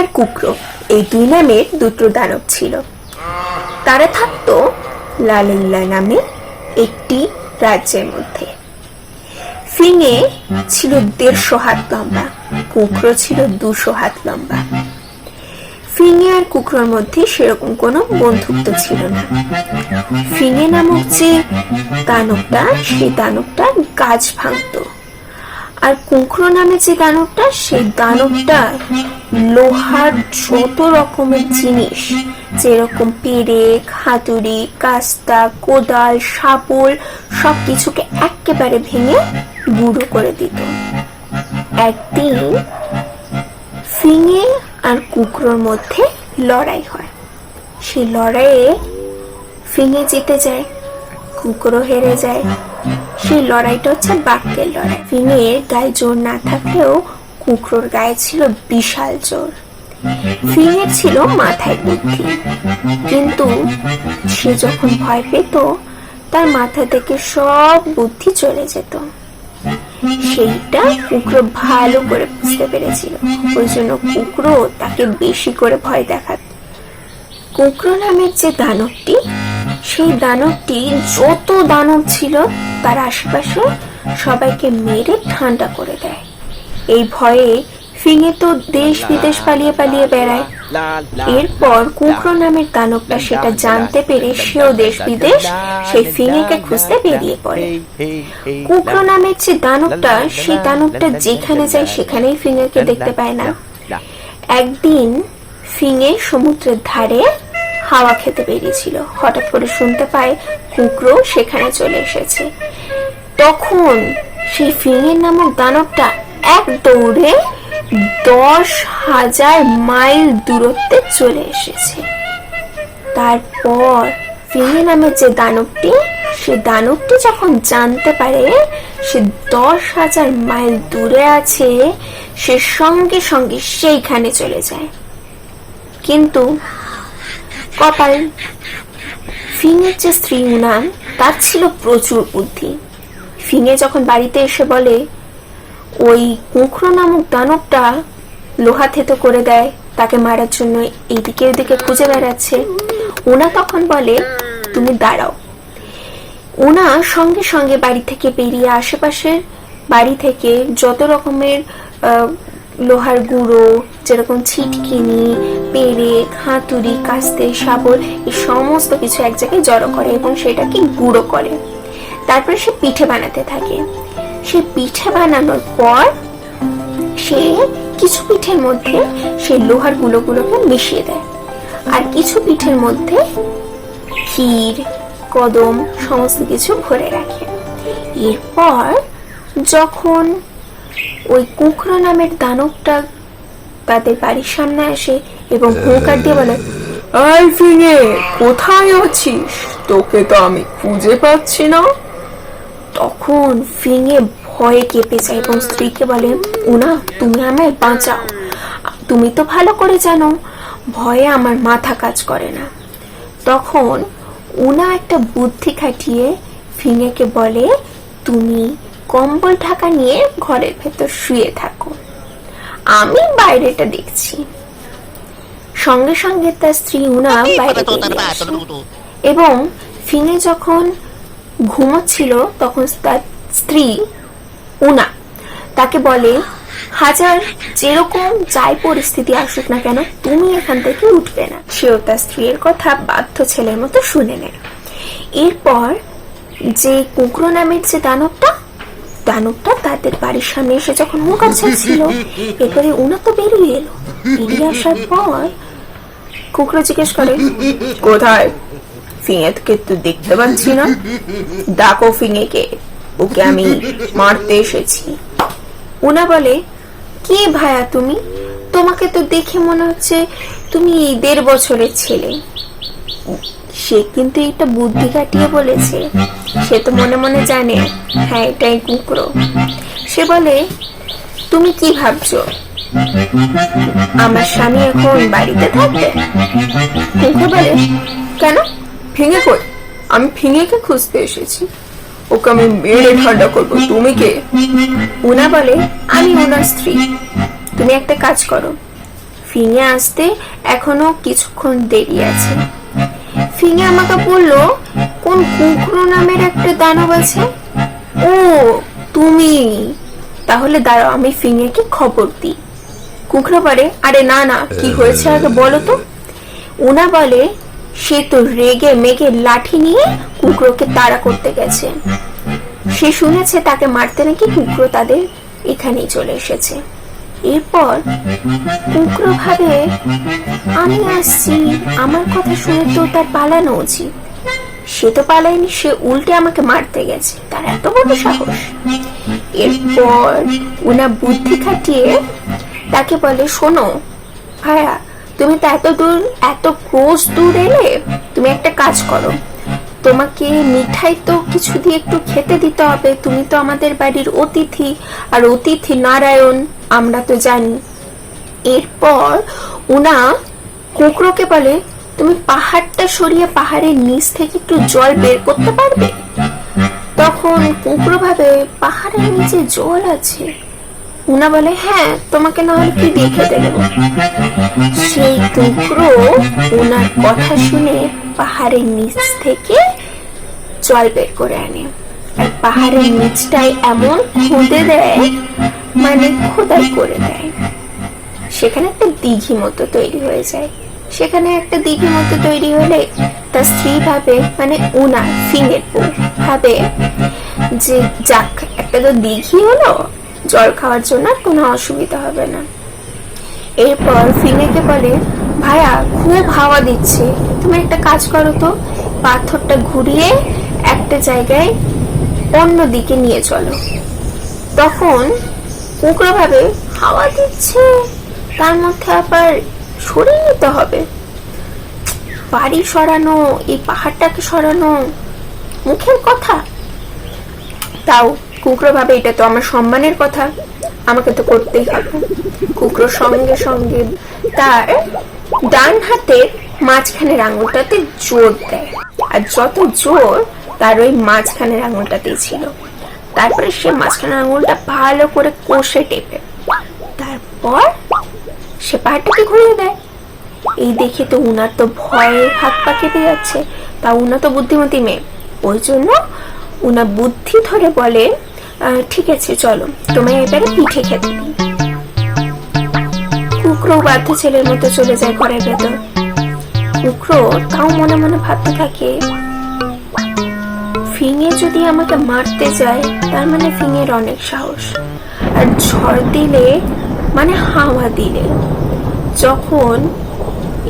আর কুকরো এই দুই নামের দুটো দানব ছিল। তারা থাকতো লালিল্লা নামে একটি রাজ্যের মধ্যে। ফিঙে ছিল 150 হাত লম্বা, কুকরো ছিল 200 হাত লম্বা। ফিঙে আর কুকরোর মধ্যে সেরকম কোনো বন্ধুত্ব ছিল না। ফিঙে নামক যে দানবটা, সেই দানবটা গাছ ভাঙতো, আর কুকরো নামে যে দানবটা, সেই দানবটা লোহার যত রকমের জিনিস, যেরকম পেরেক, হাতুড়ি, কাস্তা, কোদাল, শাবল, সবকিছুকে একেবারে ভেঙে গুঁড়ো করে দিত। একদিন ফিঙে আর কুকরোর মধ্যে লড়াই হয়। সেই লড়াইয়ে ফিঙে জিতে যায়, কুকরো হেরে যায়। সেই লড়াইটা হচ্ছে বাক্যের লড়াই। ফিঙের গায়ে জোর না থাকলেও কুকরোর গায়ে ছিল বিশাল জোর। ফিঙের ছিল মাথায় বুদ্ধি, কিন্তু সে যখন ভয় পেত তার মাথা থেকে সব বুদ্ধি চলে যেত। সেইটা কুকরো ভালো করে বুঝতে পেরেছিল, ওই জন্য কুকরো তাকে বেশি করে ভয় দেখাত। কুকরো নামের যে দানবটি, সেই দানবটি যত দানব ছিল তার আশেপাশে সবাইকে মেরে ঠান্ডা করে দেয়। এই ভয়ে ফিঙে তো দেশ বিদেশ পালিয়ে পালিয়ে বেড়ায়। এরপর কুকরো নামের দানবটা সেটা জানতে পেরে সেও দেশ বিদেশ সেই ফিঙেকে খুঁজতে বেরিয়ে পড়ে। কুকরো নামের যে দানবটা, সেই দানবটা যেখানে যায় সেখানেই ফিঙেকে দেখতে পায় না। একদিন ফিঙে সমুদ্রের ধারে হাওয়া খেতে বেরিয়েছিল, হঠাৎ করে শুনতে পায় কুকরো সেখানে চলে এসেছে। তখন সেই ফিঙের নামক দানবটা এক দৌড়ে 10,000 মাইল দূরত্বে চলে এসেছে। তারপর ফিঙে নামের যে দানবটি, সে দানবটি যখন জানতে পারে সে 10,000 মাইল দূরে আছে, সে সঙ্গে সঙ্গে সেইখানে চলে যায়। কিন্তু কপাল, ফিঙের যে স্ত্রী উনান, তার ছিল প্রচুর বুদ্ধি। ফিঙে যখন বাড়িতে এসে বলে ওই কুকরো নামক দানবটা লোহা থেতো করে দেয়, তাকে মারার জন্য এইদিকে ওইদিকে খুঁজে বেড়াচ্ছে, ওনা তখন বলে তুমি দাঁড়াও। ওনা সঙ্গে সঙ্গে বাড়ি থেকে বেরিয়ে আশেপাশের বাড়ি থেকে যত রকমের লোহার গুঁড়ো, যেরকম ছিটকিনি, পেরেক, হাতুড়ি, কাস্তে, শাবল, এই সমস্ত কিছু এক জায়গায় জড়ো করে এবং সেটাকে গুঁড়ো করে। তারপরে সে পিঠে বানাতে থাকে। সে পিঠে বানানোর পর সে কিছু পিঠের মধ্যে সেই লোহার গুঁড়োগুলোকে মিশিয়ে দেয়, আর কিছু পিঠের মধ্যে ক্ষীর, কদম সমস্ত কিছু ভরে রাখে। এরপর যখন ওই কুকরো নামের দানবটা তাদের বাড়ির সামনে আসে এবং হুঙ্কার দিয়ে বলে, এই ফিঙে, কোথায় আছিস? তোকে তো আমি খুঁজে পাচ্ছি না। তখন ফিঙে ভয়ে কেঁপে যায় এবং স্ত্রীকে বলে, উনা তুমি আমায় বাঁচাও, তুমি তো ভালো করে জানো ভয়ে আমার মাথা কাজ করে না। তখন উনা একটা বুদ্ধি খাটিয়ে ফিঙেকে বলে, তুমি কম্বল ঢাকা নিয়ে ঘরের ভেতর শুয়ে থাকো, আমি বাইরেটা দেখছি। সঙ্গে সঙ্গে তার স্ত্রী উনা বাইরে বেরিয়ে আসে এবং ফিঙে যখন ঘুমোচ্ছিল তখন তার স্ত্রী উনা তাকে বলে, হাজার যেরকম যাই পরিস্থিতি আসুক না কেন তুমি এখান থেকে উঠবে না। সেও তার স্ত্রীর কথা বাধ্য ছেলের মতো শুনে নেয়। এরপর যে কুকরো নামের যে দানবটা তাদের বাড়ির সামনে এসে যখন হুঙ্কার ছাড়ছিল, এরপরে উনা তো বেরিয়ে এলো। বেরিয়ে আসার পর কুকরো জিজ্ঞেস করে, কোথায়? ফিঙেকে তো দেখতে পাচ্ছি না, ডাকো ফিঙেকে, ওকে আমি মারতে এসেছি। উনা বলে, কে ভায়া তুমি? তোমাকে তো দেখে মনে হচ্ছে তুমি 1.5 বছরের ছেলে। সে কিন্তু একটা বুদ্ধি কাটিয়ে বলেছে, সে তো মনে মনে জানে হ্যাঁ এটাই কুকরো। সে বলে, তুমি কি ভাবছো আমার স্বামী এখন বাড়িতে থাকবে? কুকরো বলে, কেন, ফিঙে কই? আমি ফিঙেকে খুঁজতে এসেছি, ওকে আমি মেরে ঠান্ডা করবো। তুমি কে? উনা বলে, আমি ওনার স্ত্রী। তুমি একটা কাজ করো, ফিঙে আসতে এখনো কিছুক্ষণ দেরি আছে। ফিঙে আমাকে বললো কোন কুকরো নামের একটা দানব আছে। ও তুমি, তাহলে দাঁড়াও আমি ফিঙেকে খবর দিই। কুকরো বলে আরে না না, কি হয়েছে আগে বলো তো। ওনা বলে সে তো রেগে মেগে লাঠি নিয়ে কুকরোকে তাড়া করতে গেছে। সে শুনেছে তাকে মারতে নাকি কুকরো তাদের এখানেই চলে এসেছে। এরপর কুকরো ভাবে আমি আসছি, আমার কথা শুনে তো তার পালানো উচিত। সে তো পালায়নি, সে উল্টে আমাকে মারতে গেছে, তার এত বড় সাহস। এরপর ওনা বুদ্ধি খাটিয়ে তাকে বলে শোনো ভাইয়া, তুমি তো এত দূর, এত ক্রোশ দূর এলে, তুমি একটা কাজ করো, তোমাকে মিঠাই তো কিছু দিয়ে একটু খেতে দিতে হবে, তুমি তো আমাদের বাড়ির অতিথি, আর অতিথি নারায়ণ আমরা তো জানি। এরপর ওনা কুকরোকে বলে তুমি পাহাড়টা সরিয়ে পাহাড়ের নিচ থেকে একটু জল বের করতে পারবে। তখন কুকরো ভাবে পাহাড়ের নিচে জল আছে। উনা বলে হ্যাঁ, তোমাকে না হলে কি দিয়ে খেতে দেবো। সেই কুকরো ওনার কথা শুনে পাহাড়ের নিচ থেকে জল বের করে আনে, আর পাহাড়ের নিচটাই এমন খুঁদে দেয়, মানে খোদাই করে দেয়, সেখানে একটা দিঘি মতো তৈরি হয়ে যায়। সেখানে একটা দিঘি মতো তৈরি হলে তার স্ত্রী ভাবে, মানে উনা ফিঙের বউ ভাবে যে যাক, একটা তো দিঘি হলো, জল খাওয়ার জন্য কোনো অসুবিধা হবে না। এরপর ফিঙেকে বলে ভাইয়া খুব হাওয়া দিচ্ছে, তুমি একটা কাজ করো তো, পাথরটা ঘুরিয়ে একটা জায়গায় অন্য দিকে নিয়ে চলো। তখন কুকরো ভাবে হাওয়া দিচ্ছে, তার মধ্যে আবার সরিয়ে নিতে হবে, বাড়ি সরানো, এই পাহাড়টাকে সরানো মুখের কথা। তাও কুকরো ভাবে এটা তো আমার সম্মানের কথা, আমাকে তো করতেই হবে। কুকরো সঙ্গে সঙ্গে তার ডান হাতের মাঝখানের আঙুলটাতে জোর দেয়, আর যত জোর তার ওই মাঝখানের আঙুলটাতেই ছিল। তারপরে সে মাঝখানের আঙুলটা ভালো করে কষে টেপে তারপর সে পাহাড়টাকে ঘুরিয়ে দেয়। এই দেখে তো উনার তো ভয়ে হাত পা কেঁপে যাচ্ছে। তা উনা তো বুদ্ধিমতী মেয়ে, ওই জন্য উনা বুদ্ধি ধরে বলে ঠিক আছে চলো, তোমায় এবারে পিঠে খেতে দিই। কুকরো বাধ্য ছেলের মতো চলে যায় ঘরের ভেতর। কুকরো তাও মনে মনে ভাবতে থাকে, ফিঙে যদি আমাকে মারতে যায় তার মানে ফিঙের অনেক সাহস, আর ঝড় দিলে মানে হাওয়া দিলে যখন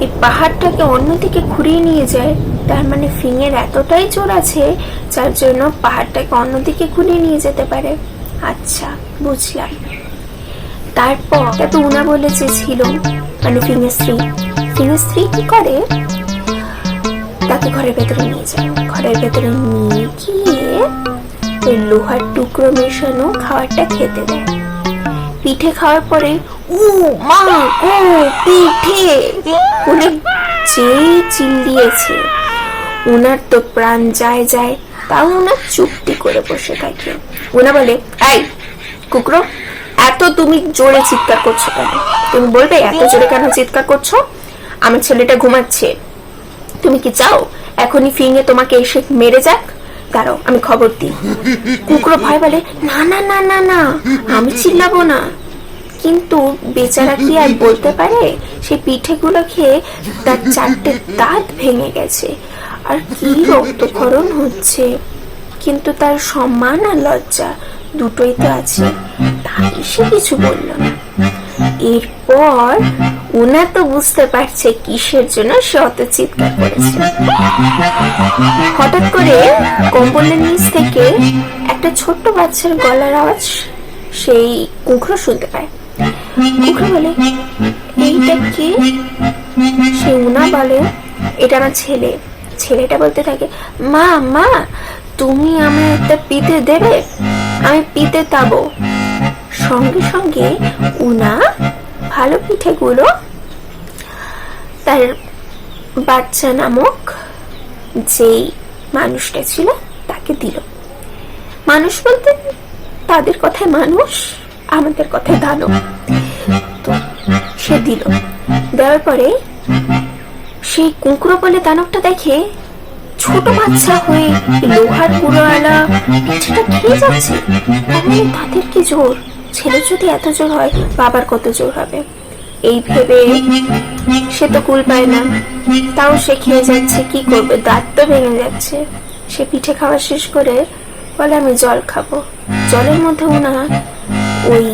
এই পাহাড়টাকে অন্যদিকে ঘুরিয়ে নিয়ে যায়, তার মানে ফিঙের এতটাই জোর আছে যার জন্য পাহাড়টাকে অন্যদিকে ঘুরিয়ে নিয়ে যেতে পারে। আচ্ছা বুঝলাম। তারপর তো উনা বলে যে ছিল, মানে ফিঙের স্ত্রী কি করে, তাকে ঘরের ভেতরে নিয়ে যায়। ঘরের ভেতরে নিয়ে গিয়ে ওই লোহার টুকরো মেশানো খাবারটা খেতে দেয়। পিঠে খাওয়ার পরে ও মা ও পিঠে বলে যেই চিল্লিয়েছে, উনার তো প্রাণ যায় যায়, তাও উনার চুপটি করে বসে থাকে। উনা বলে এই কুকরো, এত তুমি জোরে চিৎকার করছো কেন? তুমি বলবে এত জোরে কেন চিৎকার করছো? আমার ছেলেটা ঘুমাচ্ছে, তুমি কি চাও এখনই ফিঙে তোমাকে এসে মেরে যাক? দাঁড়াও আমি খবর দিই। কুকরো ভয় বলে না না না না না, আমি চিল্লাবো না। কিন্তু বেচারা কি আর বলতে পারে, সে পিঠেগুলো খেয়ে তার 4টে দাঁত ভেঙে গেছে, আর কি রক্তক্ষরণ হচ্ছে, কিন্তু তার সম্মান আর লজ্জা দুটোই তো আছে, তাই সে কিছু বলল না। এরপর উনা তো বুঝতে পারছে কিসের জন্য সে অত চিৎকার করেছে। হঠাৎ করে কম্বলের নিচ থেকে একটা ছোট্ট বাচ্চার গলার আওয়াজ সেই কুকরো শুনতে পায়। কুকরো বলে এইটা কি? সে উনা বলে এটা আমার ছেলে। ছেলেটা বলতে থাকে মা মা, তুমি আমায় একটা পিঠে দেবে, আমি পিঠে তাবো। সঙ্গে সঙ্গে উনা ভালো পিঠেগুলো তার বাচ্চা নামক যেই মানুষটা ছিল তাকে দিল। মানুষ বলতে তাদের কথায় মানুষ, আমাদের কথায় দানব। তো সে দিল। দেওয়ার পরে সেই কুঁকড়ো বলে দানবটা দেখে ছোট বাচ্চা হয়ে লোহার গুঁড়োওয়ালা পিঠেটা খেয়ে যাচ্ছে। তাহলে তাদের কি জোর, ছেলে যদি এত জোর হয় বাবার কত জোর হবে। এই ভেবে সে তো কুল পায় না, তাও সে খেয়ে যাচ্ছে। কি করবে, দাঁত তো ভেঙে যাচ্ছে। সে পিঠে খাওয়া শেষ করে বলে আমি জল খাবো। জলের মধ্যে ওনা ওই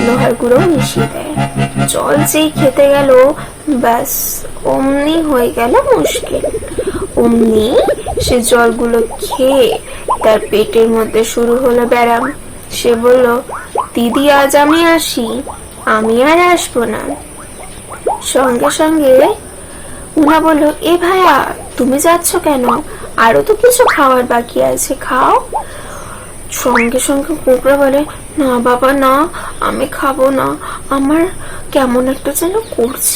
লোহার গুঁড়ো মিশিয়ে দেয়। জল যেই খেতে গেল ব্যাস অমনি হয়ে গেল মুশকিল। অমনি সে জলগুলো খেয়ে তার পেটের মধ্যে শুরু হলো ব্যারাম। সে বলল, দিদি আজ আমি আসি, আমি আর আসবো না। সঙ্গে সঙ্গে উনা বলল, এ ভাইয়া তুমি যাচ্ছ কেন, আরো তো কিছু খাওয়ার বাকি আছে, খাও। সঙ্গে সঙ্গে কুঁকড়া বলে, না বাবা না, আমি খাবো না, আমার কেমন একটা যেন করছে।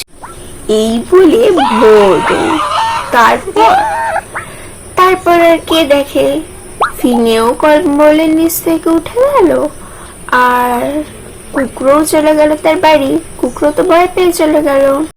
এই বলে ভোর। তারপর আর কে দেখে, ফিঙেও কম্বলের নিচ থেকে উঠে গেল, আর কুকরোও চলে গেল তার বাড়ি। কুকরো তো ভয় পেয়ে চলে গেল।